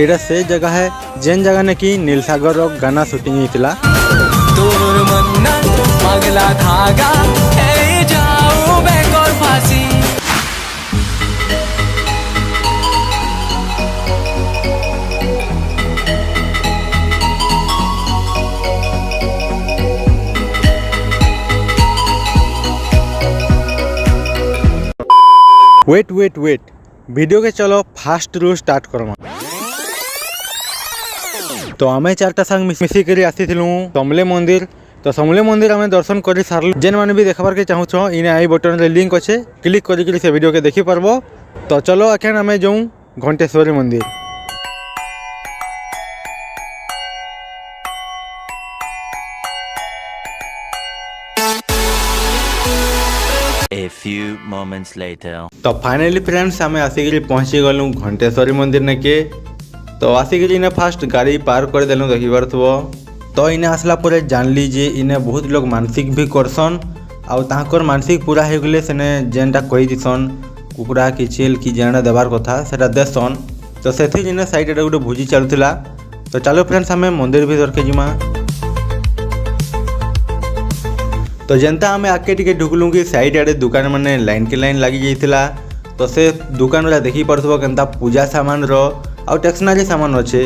एटा से जगह है जेन जगह ने कि नीलसागर गाना शूटिंग होता। वेट वीडियो के चलो फास्ट रू स्टार्ट करमा। तो आमे चारटा संग मिसिक आसी समले मंदिर। तो समले मंदिर आमे दर्शन कर सारू। जेन मैंने भी देखबार के चाहूँ इने आई बटन रे लिंक अच्छे क्लिक करी से वीडियो के देखी पारबो। तो चलो एखन आमे जाऊँ घंटेश्वरी मंदिर। A few moments later. तो फाइनली फ्रेंड्स आमे आसिक पहुँची गलु घंटेश्वरी मंदिर ने के। तो आसिक इने फास्ट गाड़ी पार कर देलु देखी पारथबो। तो इने आसला परे जानली जे इने बहुत लोग मानसिक भी करसन आउ तांकर मानसिक पूरा हो गले सेने जेनटा कहि दिसन कुकुड़ा कि छेल कि जेना देबार कथा सेटा देसन। तो सेथि इने साइड रे गोटे भोजी चलुला। तो चलो फ्रेंड्स आमे मंदिर भीतर के जिमा। तो जनता आमे आके टिके ढुकलु कि साइड आड़े दुकान माने लाइन के लाइन लगी जाइतिला। तो से दुकान वाला देखी पारथबो केनता पूजा सामान रो आ टेक्सनारी सामान अच्छे।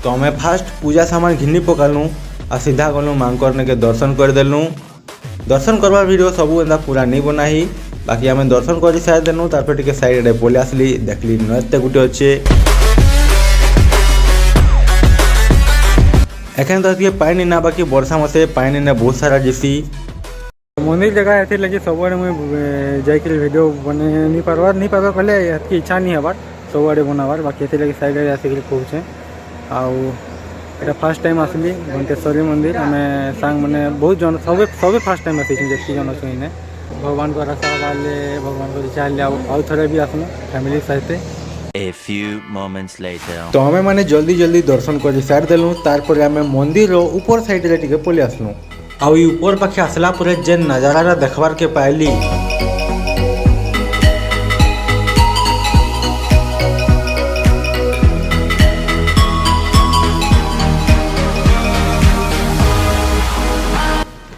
तो हमें फास्ट पूजा सामान घिनी पकालू आ सीधा गलू मांकर के दर्शन कर देलु। दर्शन करवार वीडियो सबू एंता पूरा नहीं बनाही बाकी आम दर्शन कर साइड देलु। तारपर टिके साइड रे पले आसली देखली नृत्य गुटे अच्छे। एखन तो पानी ना बाकी वर्षा मसे पानी ना बहुत सारा जिसी मंदिर जगह ऐसे लगे सब आड़े मुझे जाकर वीडियो बने नहीं पार्बार कहले एतकी इच्छा नहीं हबार सब आड़े बनाबार बाकी ऐसे लगे साइड आसिक पहुँचे। आउ फास्ट टाइम आसली घंटेश्वरी मंदिर आम सांग मैंने बहुत जन सब फास्ट टाइम आसी जी जन अच्छे इन्हें भगवान को रास्ता बाले भगवान को इच्छा आउ थे भी आसमु फैमिली सहित। A few moments later. तो हमें माने जल्दी दर्शन कर साइड देलु। तारपर आम मंदिर ऊपर साइड रे टिके पले आसलु। आउ ऊपर पाखे आसला परे जे नजारा देखबार के पाइली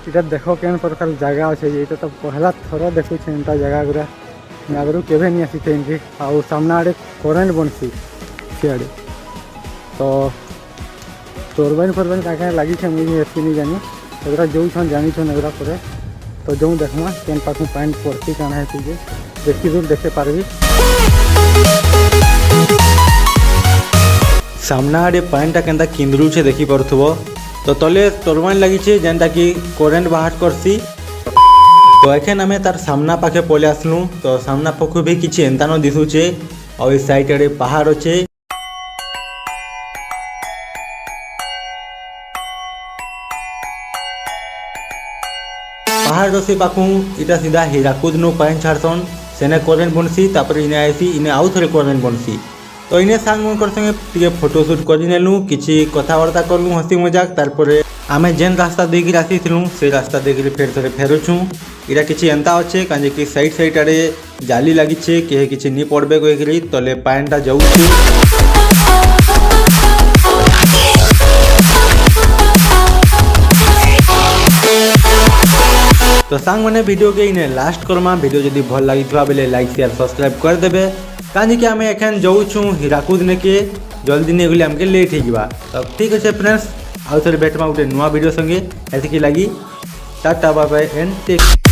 इटा देखो केन प्रकार जगह अच्छे। ये तो पहला थर देखु एंता जगह गुरा आगु केवे नहीं आसी थे इनके। आउ सामना आड़े करेन्ट बनसी सियाड़े। तो टोरबाइन फरबाइन क्या लगी है मुझे एत नहीं जानी एगुरा जो छन जानी छन एगुरा पर। तो जो देखमा केन पाखु पाइन पड़ती काना है तुझे देखी दूर देखे पारबी। सामना आड़े पाइनटा केनता किंद्रू छे देखी पारुथबो। तो तले टोरबाइन लगी छे जेनटा कि करेन्ट बाहर करसी। तो एखन आमे तार सामना पाखे पले आसलु। तो सामना पाखु भी किछि एंता न दिसुचे और इस साइड आड़े पहाड़ अच्छे। पहाड़ से पाखु इटा सीधा हीराकुद नु पाइन छाड़सन सेने करेन्ट बनसी तापर इने आइसी इने आउ थरे करेन्ट बनसी। तो इने सांग मन कर संगे टिके फोटोशूट करि नेलु किछि कथावार्ता करलु हसी मजाक। तारपरे आमे जेन रास्ता देकी आसीथिलु से रास्ता देकी फेर थरे फेरुछु। इटा किछि एंता अच्छे काजे कि साइड आड़े जाली लगी छे के किछि नि पड़बे कहि तले पाइनटा जाउछु। तो सांग मैंने वीडियो के इने लास्ट करमा। वीडियो जदि भल लगी बेले लाइक शेयर सब्सक्राइब कर देबे काजी कि आमे एखन जाऊछु हीराकुद ने के जल्दी नहीं गले आमके लेट होगा। तो ठीक अच्छे फ्रेंड्स आउ थे भेटमा गोटे नुआ वीडियो संगे ऐसे लगी tata bye bye and take.